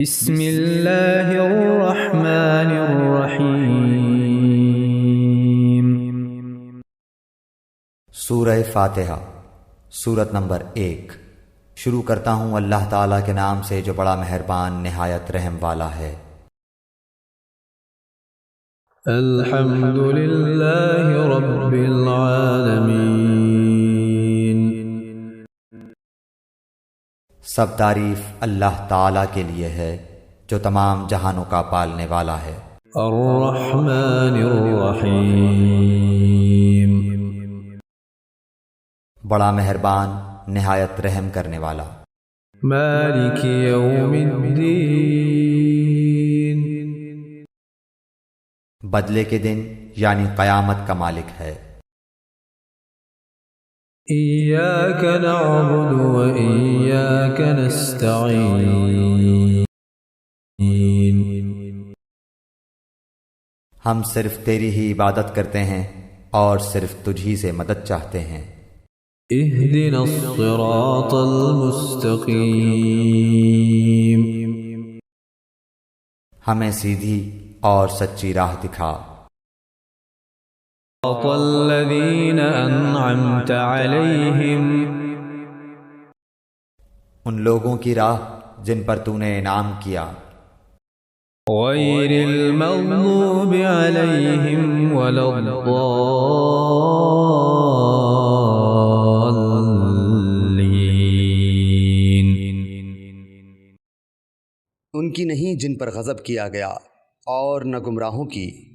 بسم اللہ الرحمن الرحیم۔ سورہ فاتحہ، سورت نمبر 1۔ شروع کرتا ہوں اللہ تعالیٰ کے نام سے جو بڑا مہربان نہایت رحم والا ہے۔ الحمد للہ رب العالمین۔ سب تعریف اللہ تعالیٰ کے لیے ہے جو تمام جہانوں کا پالنے والا ہے۔ الرحمن الرحیم۔ بڑا مہربان نہایت رحم کرنے والا۔ مالک یوم الدین۔ بدلے کے دن یعنی قیامت کا مالک ہے۔ ایاک نعبد و ایاک نستعین۔ ہم صرف تیری ہی عبادت کرتے ہیں اور صرف تجھی سے مدد چاہتے ہیں۔ اہدنا الصراط المستقیم۔ ہمیں سیدھی اور سچی راہ دکھا۔ صراط الذین انعمت علیہم۔ ان لوگوں کی راہ جن پر تو نے انعام کیا۔ غیر المغضوب علیہم ولا الضالین۔ ان کی نہیں جن پر غضب کیا گیا اور نہ گمراہوں کی۔